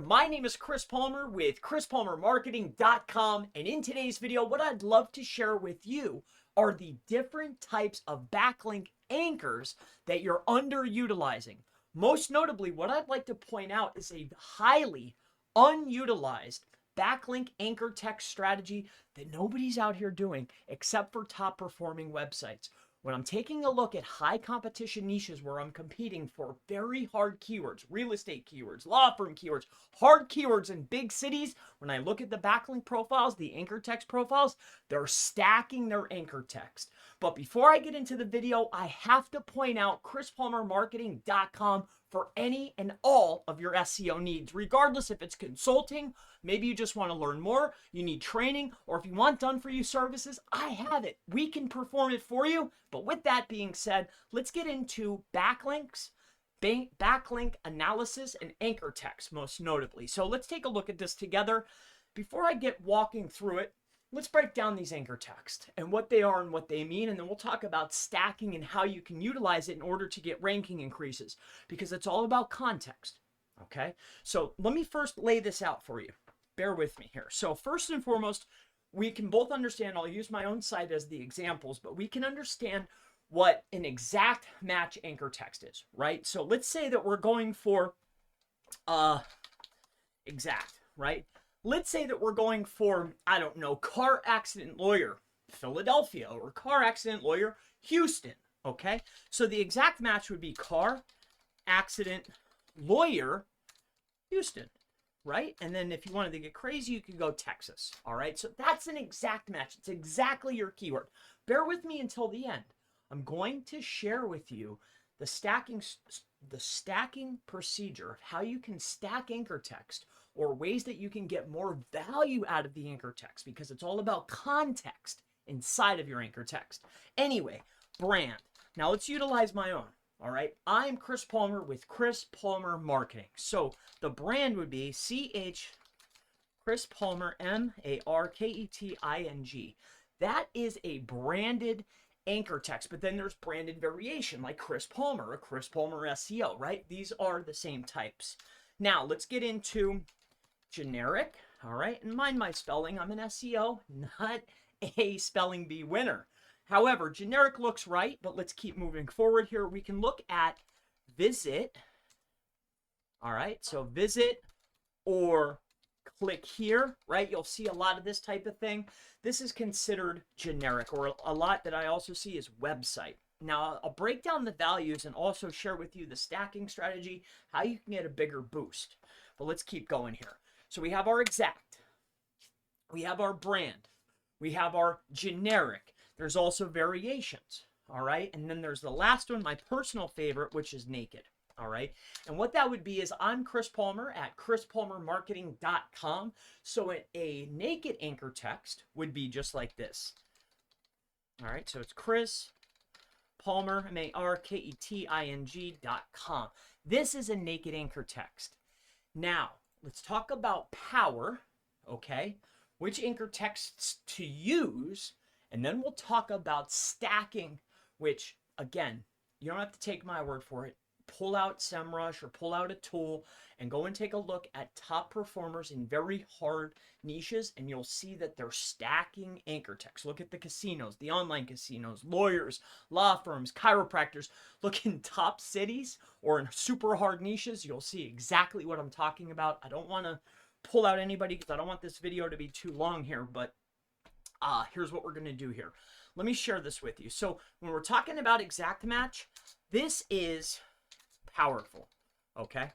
My name is Chris Palmer with ChrisPalmerMarketing.com, and in today's video, what I'd love to share with you are the different types of backlink anchors that you're underutilizing. Most notably, what I'd like to point out is a highly unutilized backlink anchor text strategy that nobody's out here doing except for top performing websites. When I'm taking a look at high competition niches where I'm competing for very hard keywords, real estate keywords, law firm keywords, hard keywords in big cities, when I look at the backlink profiles, the anchor text profiles, they're stacking their anchor text. But before I get into the video, I have to point out ChrisPalmerMarketing.com for any and all of your SEO needs, regardless if it's consulting, maybe you just want to learn more, you need training, or if you want done-for-you services, I have it. We can perform it for you. But with that being said, let's get into backlinks, backlink analysis, and anchor text, most notably. So let's take a look at this together. Before I get walking through it, let's break down these anchor text and what they are and what they mean, and then we'll talk about stacking and how you can utilize it in order to get ranking increases, because it's all about context, okay? So let me first lay this out for you. Bear with me here. So first and foremost, we can both understand, I'll use my own site as the examples, but we can understand what an exact match anchor text is, right? So let's say that we're going for exact, right? Let's say that we're going for, I don't know, car accident lawyer, Philadelphia, or car accident lawyer, Houston, okay? So the exact match would be car accident lawyer, Houston, right? And then if you wanted to get crazy, you could go Texas, all right? So that's an exact match. It's exactly your keyword. Bear with me until the end. I'm going to share with you the stacking procedure of how you can stack anchor text, or ways that you can get more value out of the anchor text, because it's all about context inside of your anchor text. Anyway, brand. Now let's utilize my own. All right, I'm Chris Palmer with Chris Palmer Marketing. So the brand would be Chris Palmer, Marketing. That is a branded anchor text, but then there's branded variation like Chris Palmer or Chris Palmer SEO, right? These are the same types. Now let's get into generic, all right? And mind my spelling, I'm an SEO, not a spelling bee winner. However, generic looks right, but let's keep moving forward here. We can look at visit, all right? So visit or click here, right? You'll see a lot of this type of thing. This is considered generic, or a lot that I also see is website. Now, I'll break down the values and also share with you the stacking strategy, how you can get a bigger boost. But let's keep going here. So we have our exact, we have our brand, we have our generic. There's also variations, all right? And then there's the last one, my personal favorite, which is naked, all right? And what that would be is I'm Chris Palmer at ChrisPalmerMarketing.com. So a naked anchor text would be just like this, all right? So it's Chris Palmer, Marketing.com. This is a naked anchor text. Now, let's talk about power, okay? Which anchor texts to use, and then we'll talk about stacking, which, again, you don't have to take my word for it. Pull out SEMrush or pull out a tool and go and take a look at top performers in very hard niches, and you'll see that they're stacking anchor text. Look at the casinos, the online casinos, lawyers, law firms, chiropractors. Look in top cities or in super hard niches, you'll see exactly what I'm talking about. I don't want to pull out anybody because I don't want this video to be too long here, but here's what we're going to do here. Let me share this with you. So when we're talking about exact match, this is powerful, okay?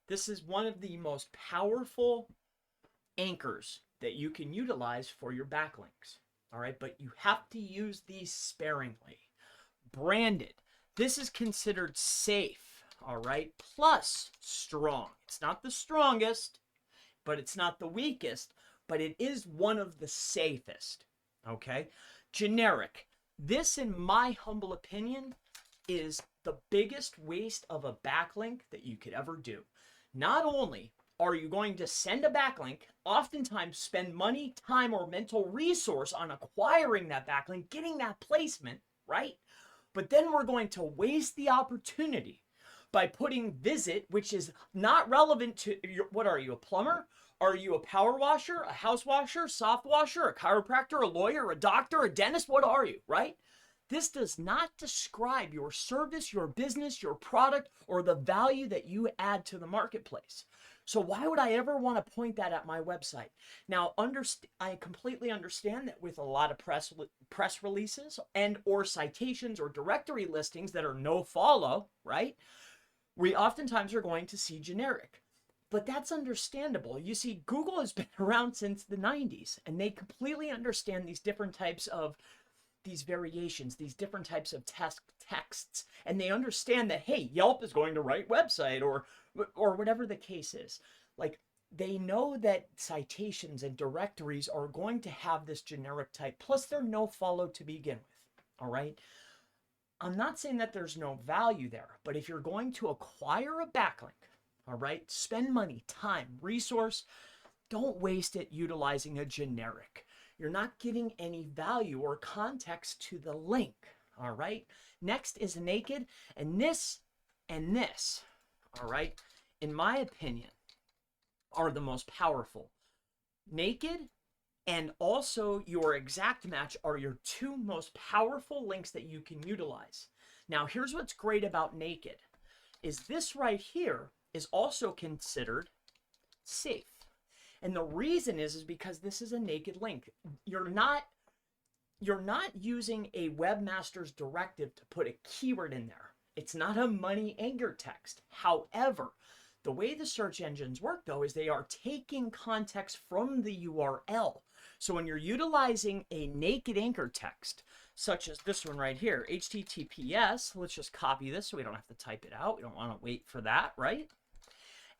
This is one of the most powerful anchors that you can utilize for your backlinks, all right? But you have to use these sparingly. Branded, this is considered safe, all right? Plus strong. It's not the strongest, but it's not the weakest, but it is one of the safest, okay? Generic, this, in my humble opinion, is the biggest waste of a backlink that you could ever do. Not only are you going to send a backlink, oftentimes spend money, time, or mental resource on acquiring that backlink, getting that placement, right? But then we're going to waste the opportunity by putting visit, which is not relevant to your, what are you, a plumber? Are you a power washer, a house washer, soft washer, a chiropractor, a lawyer, a doctor, a dentist? What are you, right? This does not describe your service, your business, your product, or the value that you add to the marketplace. So why would I ever want to point that at my website? Now, I completely understand that with a lot of press releases and or citations or directory listings that are no follow, right? We oftentimes are going to see generic. But that's understandable. You see, Google has been around since the 90s, and they completely understand these different types of these variations, these different types of texts, and they understand that, hey, Yelp is going to write website or whatever the case is. Like, they know that citations and directories are going to have this generic type, plus they're no follow to begin with, all right? I'm not saying that there's no value there, but if you're going to acquire a backlink, all right, spend money, time, resource, don't waste it utilizing a generic. You're not giving any value or context to the link, all right? Next is naked, and this, all right, in my opinion, are the most powerful. Naked and also your exact match are your two most powerful links that you can utilize. Now, here's what's great about naked, is this right here is also considered safe. And the reason is because this is a naked link. You're not using a webmaster's directive to put a keyword in there. It's not a money anchor text. However, the way the search engines work, though, is they are taking context from the URL. So when you're utilizing a naked anchor text, such as this one right here, HTTPS, let's just copy this so we don't have to type it out. We don't want to wait for that, right?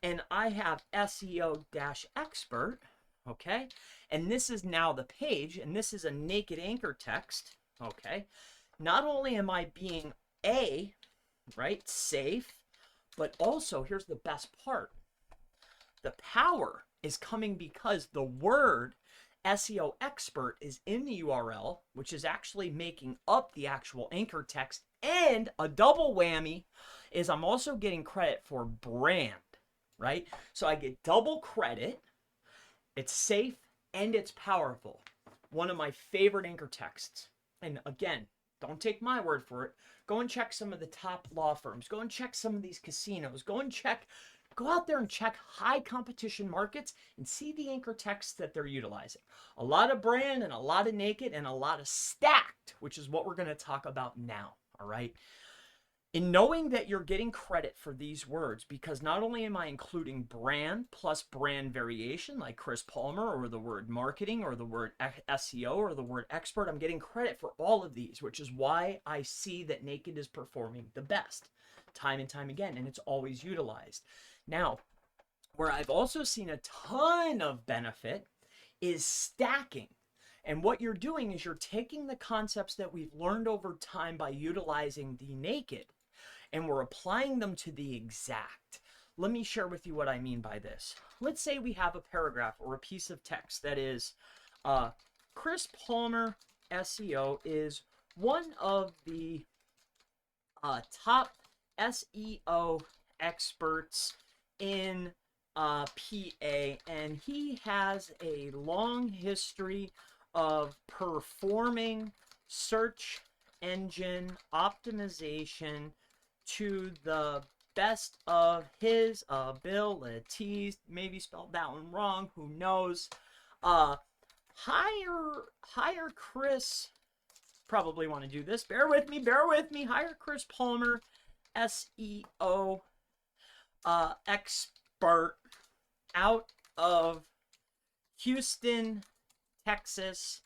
And I have SEO-expert, okay? And this is now the page, and this is a naked anchor text, okay? Not only am I being right, safe, but also, here's the best part. The power is coming because the word SEO expert is in the URL, which is actually making up the actual anchor text, and a double whammy is I'm also getting credit for brand, right? So I get double credit, it's safe, and it's powerful. One of my favorite anchor texts. And again, don't take my word for it. Go and check some of the top law firms. Go and check some of these casinos. Go out there and check high competition markets and see the anchor texts that they're utilizing. A lot of brand and a lot of naked and a lot of stacked, which is what we're going to talk about now, all right? In knowing that you're getting credit for these words, because not only am I including brand plus brand variation like Chris Palmer or the word marketing or the word SEO or the word expert, I'm getting credit for all of these, which is why I see that naked is performing the best time and time again, and it's always utilized. Now, where I've also seen a ton of benefit is stacking. And what you're doing is you're taking the concepts that we've learned over time by utilizing the naked, and we're applying them to the exact. Let me share with you what I mean by this. Let's say we have a paragraph or a piece of text that is, Chris Palmer SEO is one of the top SEO experts in PA, and he has a long history of performing search engine optimization to the best of his abilities. Maybe spelled that one wrong, who knows. Hire Chris, probably want to do this, bear with me, hire Chris Palmer, SEO expert out of Houston, Texas,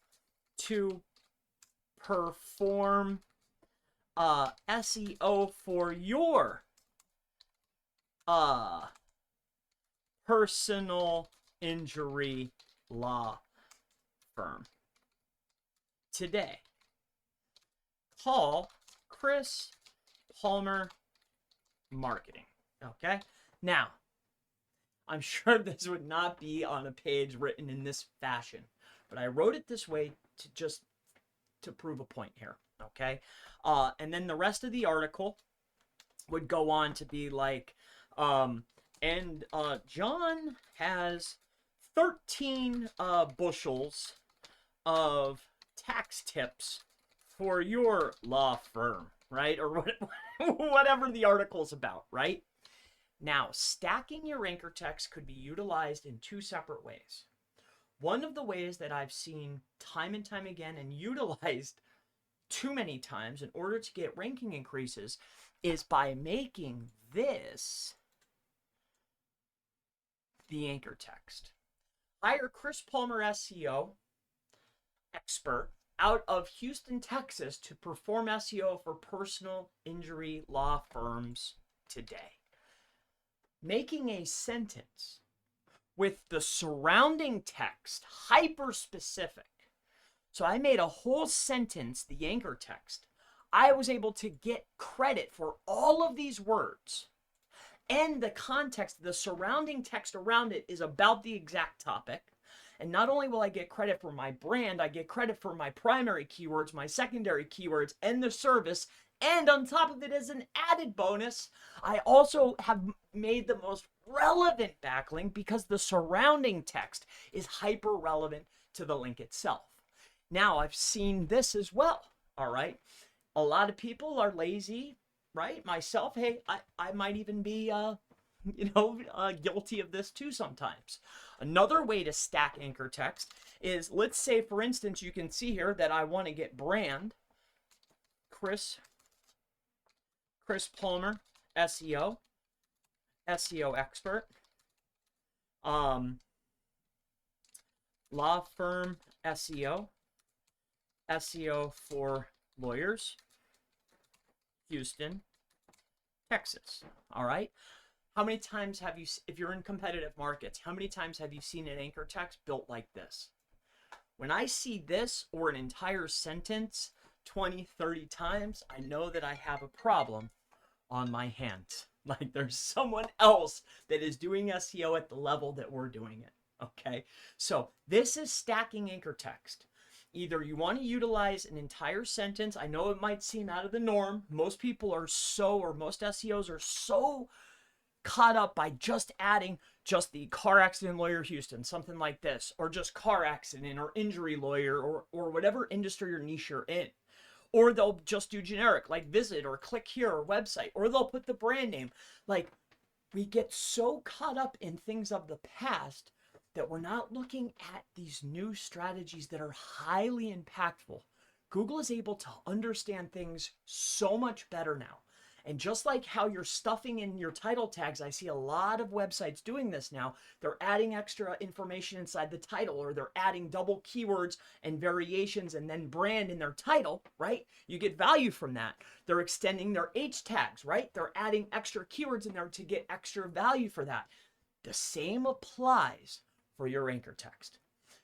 to perform SEO for your personal injury law firm. Today, call Chris Palmer Marketing. Okay? Now, I'm sure this would not be on a page written in this fashion, but I wrote it this way to prove a point here. Okay? And then the rest of the article would go on to be like, John has 13 bushels of tax tips for your law firm, right? Or whatever the article's about, right? Now, stacking your anchor text could be utilized in two separate ways. One of the ways that I've seen time and time again and utilized too many times in order to get ranking increases is by making this the anchor text. Hire Chris Palmer, SEO expert out of Houston, Texas, to perform SEO for personal injury law firms today. Making a sentence with the surrounding text hyper specific. So I made a whole sentence, the anchor text. I was able to get credit for all of these words. And the context, the surrounding text around it is about the exact topic. And not only will I get credit for my brand, I get credit for my primary keywords, my secondary keywords, and the service. And on top of it, as an added bonus, I also have made the most relevant backlink because the surrounding text is hyper relevant to the link itself. Now, I've seen this as well, all right? A lot of people are lazy, right? Myself, hey, I might even be, guilty of this too sometimes. Another way to stack anchor text is, let's say, for instance, you can see here that I want to get brand, Chris Palmer, SEO expert, law firm SEO for lawyers, Houston, Texas. All right. How many times have you, if you're in competitive markets, how many times have you seen an anchor text built like this? When I see this or an entire sentence 20, 30 times, I know that I have a problem on my hands. Like there's someone else that is doing SEO at the level that we're doing it. Okay. So this is stacking anchor text. Either you want to utilize an entire sentence. I know it might seem out of the norm. Most people are most SEOs are so caught up by just adding just the car accident lawyer Houston, something like this, or just car accident or injury lawyer or whatever industry or niche you're in. Or they'll just do generic, like visit or click here or website, or they'll put the brand name. Like, we get so caught up in things of the past that we're not looking at these new strategies that are highly impactful. Google is able to understand things so much better now. And just like how you're stuffing in your title tags, I see a lot of websites doing this now. They're adding extra information inside the title, or they're adding double keywords and variations and then brand in their title, right? You get value from that. They're extending their H tags, right? They're adding extra keywords in there to get extra value for that. The same applies for your anchor text.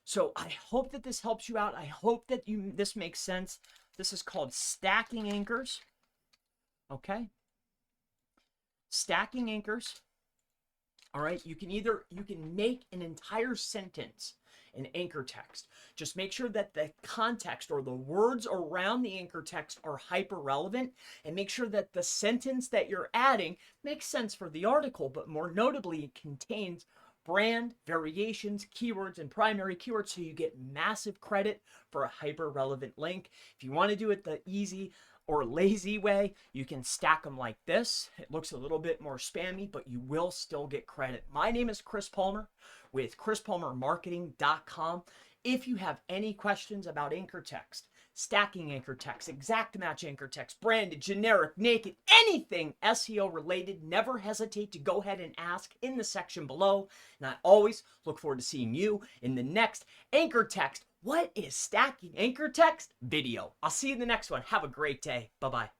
So I hope that this helps you out. I hope that this makes sense. This is called stacking anchors. Okay. Stacking anchors. All right. You can make an entire sentence in anchor text. Just make sure that the context or the words around the anchor text are hyper relevant, and make sure that the sentence that you're adding makes sense for the article, but more notably, it contains brand, variations, keywords, and primary keywords, so you get massive credit for a hyper relevant link. If you want to do it the easy or lazy way, you can stack them like this. It looks a little bit more spammy, but you will still get credit. My name is Chris Palmer with chrispalmermarketing.com. If you have any questions about anchor text, stacking anchor text, exact match anchor text, branded, generic, naked, anything SEO related, never hesitate to go ahead and ask in the section below. And I always look forward to seeing you in the next anchor text. What is stacking anchor text video? I'll see you in the next one. Have a great day. Bye-bye.